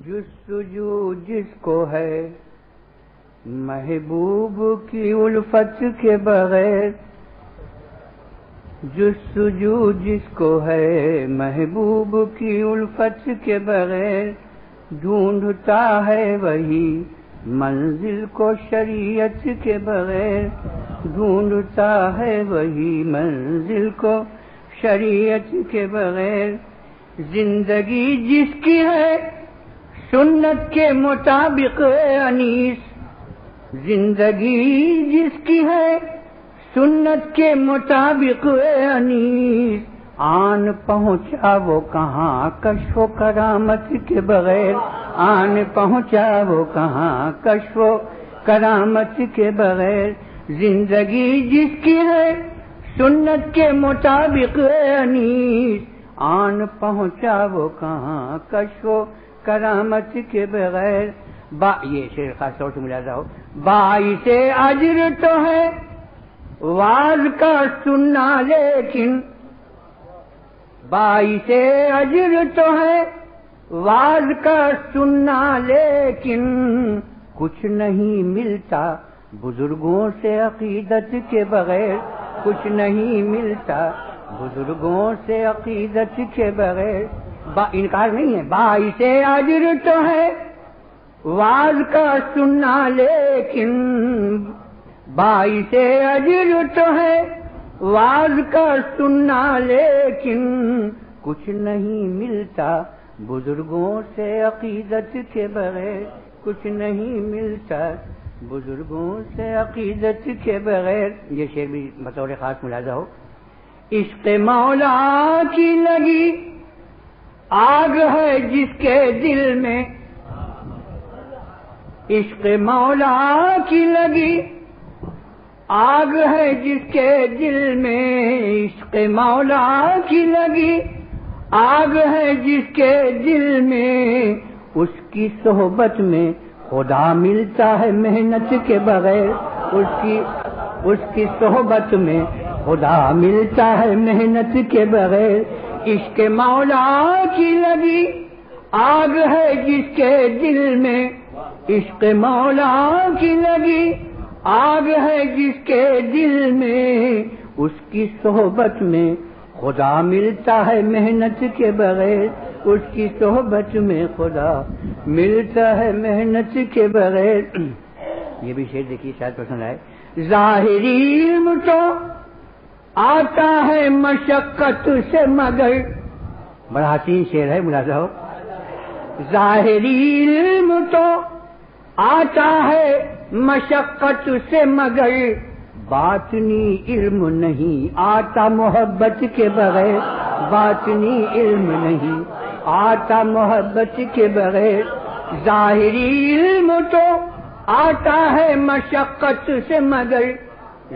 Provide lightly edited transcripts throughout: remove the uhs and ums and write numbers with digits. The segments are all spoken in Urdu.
جستجو جس کو ہے محبوب کی الفت کے بغیر، جستجو جس کو ہے محبوب کی الفت کے بغیر، ڈھونڈتا ہے وہی منزل کو شریعت کے بغیر، ڈھونڈتا ہے وہی منزل کو شریعت کے بغیر۔ زندگی جس کی ہے سنت کے مطابق انیس، زندگی جس کی ہے سنت کے مطابق انیس، آن پہنچا وہ کہاں کشف و کرامت کے بغیر، آن پہنچا وہ کہاں کشف و کرامت کے بغیر۔ زندگی جس کی ہے سنت کے مطابق انیس، آن پہنچا وہ کہاں کشف و کرامت کے بغیر۔ یہ شعر خاص طور سے ملاحظہ ہو، باعث اجر تو ہے واز کا سننا لیکن، باعث اجر تو ہے واز کا سننا لیکن، کچھ نہیں ملتا بزرگوں سے عقیدت کے بغیر، کچھ نہیں ملتا بزرگوں سے عقیدت کے بغیر۔ انکار نہیں ہے، باعث اجر تو ہے واز کا سننا لیکن، باعث اجر تو ہے واز کا سننا لیکن، کچھ نہیں ملتا بزرگوں سے عقیدت کے بغیر، کچھ نہیں ملتا بزرگوں سے عقیدت کے بغیر۔ یہ شعر بھی بطور خاص ملاحظہ ہو، عشق مولا کی لگی آگ ہے جس کے دل میں، عشق مولا کی لگی آگ ہے جس کے دل میں، عشق مولا کی لگی آگ ہے جس کے دل میں، اس کی صحبت میں خدا ملتا ہے محنت کے بغیر، اس کی صحبت میں خدا ملتا ہے محنت کے بغیر۔ عشق مولا کی لگی آگ ہے جس کے دل میں، عشق مولا کی لگی آگ ہے جس کے دل میں، اس کی صحبت میں خدا ملتا ہے محنت کے بغیر، اس کی صحبت میں خدا ملتا ہے محنت کے بغیر۔ یہ بھی شعر دیکھیے شاید پسند آئے، ظاہری علم تو آتا ہے مشقت سے مگر، بڑا حسین شعر ہے ملاحظہ ہو، ظاہری علم تو آتا ہے مشقت سے مگر، باطنی علم نہیں آتا محبت کے بغیر، باطنی علم نہیں آتا محبت کے بغیر۔ ظاہری علم تو آتا ہے مشقت سے مگر،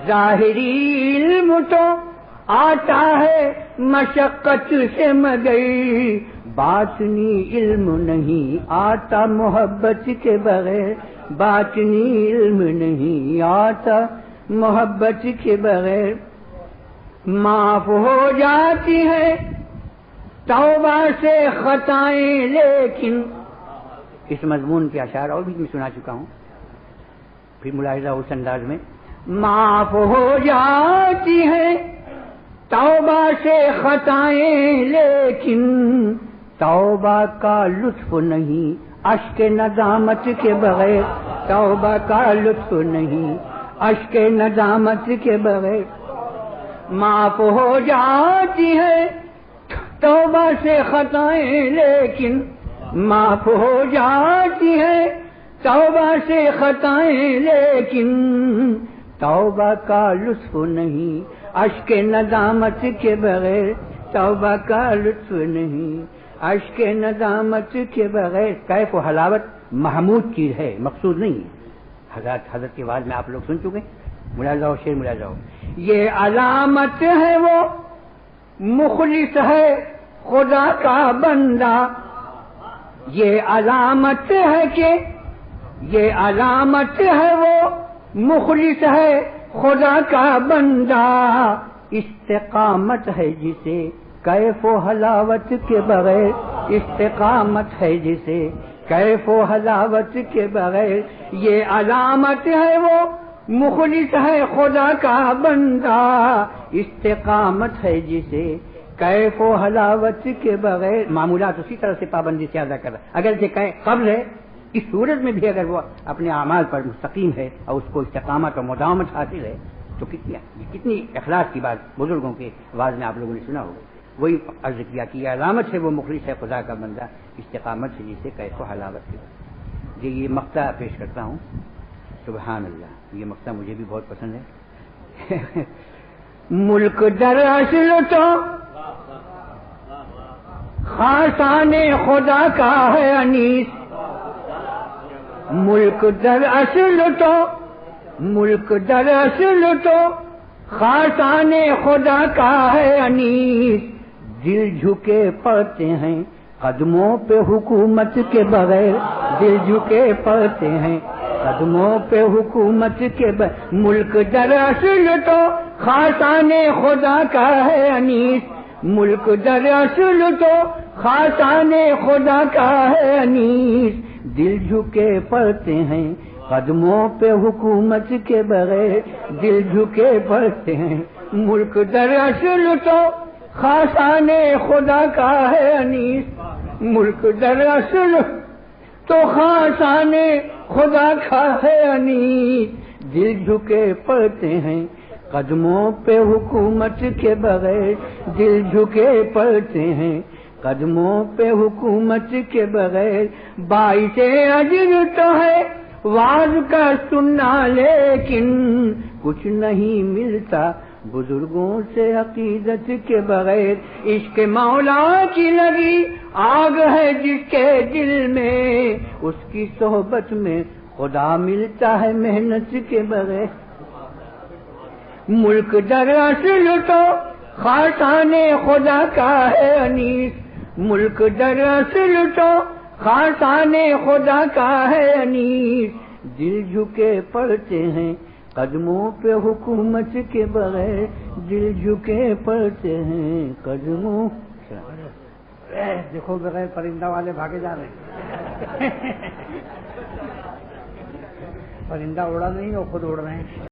ظاہری علم تو آتا ہے مشقت سے مگر، باطنی علم نہیں آتا محبت کے بغیر، باطنی علم نہیں آتا محبت کے بغیر۔ معاف ہو جاتی ہے توبہ سے خطائیں لیکن، اس مضمون کے اشعار اور بھی میں سنا چکا ہوں، پھر ملاحظہ اس انداز میں، معاف ہو جاتی ہے توبہ سے خطائیں لیکن، توبہ کا لطف نہیں اشک ندامت کے بغیر، توبہ کا لطف نہیں اشک ندامت کے بغیر۔ معاف ہو جاتی ہے توبہ سے خطائیں لیکن، معاف ہو جاتی ہے توبہ سے خطائیں لیکن، توبہ کا لطف نہیں اشک ندامت کے بغیر، توبہ کا لطف نہیں اشک ندامت کے بغیر۔ کیف و حلاوت محمود چیز ہے، مقصود نہیں ہے۔ حضرت کی آواز میں آپ لوگ سن چکے، ملاحظہ ہو، شعر ملاحظہ ہو۔ یہ علامت ہے وہ مخلص ہے خدا کا بندہ، یہ علامت ہے کہ، یہ علامت ہے وہ مخلص ہے خدا کا بندہ، استقامت ہے جسے کیف و حلاوت کے بغیر، استقامت ہے جسے کیف و حلاوت کے بغیر. یہ علامت ہے وہ مخلص ہے خدا کا بندہ. استقامت ہے جسے کیف و حلاوت کے بغیر. معمولات اسی طرح سے پابندی سے ادا کر رہا. اگر قبل ہے اس صورت میں بھی اگر وہ اپنے اعمال پر مستقیم ہے اور اس کو استقامت اور مداومت حاصل ہے تو کتنی اخلاص کی بات بزرگوں کے آواز میں آپ لوگوں نے سنا ہوگا. وہی عرض کیا کہ یہ علامت ہے وہ مخلص ہے خدا کا بندہ. استقامت سے جسے کیف و حلاوت کے بغیر. جی یہ مقطع پیش کرتا ہوں. سبحان اللہ, یہ مقطع مجھے بھی بہت پسند ہے. ملک در اصل تو خاصان خدا کا ہے انیس. ملک در اصل تو خاصان خدا کا ہے انیس. دل جھکے پڑتے ہیں قدموں پہ حکومت کے بغیر. دل جھکے پڑتے ہیں قدموں پہ حکومت کے بغیر. ملک در اصل تو خاصان خدا کا ہے انیس. ملک در اصل تو خاصان خدا کا ہے انیس. دل جھکے پڑتے ہیں قدموں پہ حکومت کے بغیر. دل جھکے پڑتے ہیں. ملک در اصل تو خاصان خدا کا ہے انیس. ملک در اصل تو خاصان خدا کا ہے انیس. دل جھکے پڑتے ہیں قدموں پہ حکومت کے بغیر. دل جھکے پڑتے ہیں قدموں پہ حکومت کے بغیر. باعث اجر تو ہے واز کا سننا لیکن کچھ نہیں ملتا بزرگوں سے عقیدت کے بغیر. عشق مولا کی لگی آگ ہے جس کے دل میں, اس کی صحبت میں خدا ملتا ہے محنت کے بغیر. ملک در اصل تو خاصان خدا کا ہے انیس. ملک در اصل تو خاصان خدا کا ہے انیس. دل جھکے پڑتے ہیں قدموں پہ حکومت کے بغیر. دل جھکے پڑتے ہیں قدموں. دیکھو بغیر پرندہ والے بھاگے جا رہے ہیں. پرندہ اڑا نہیں وہ خود اڑ رہے ہیں.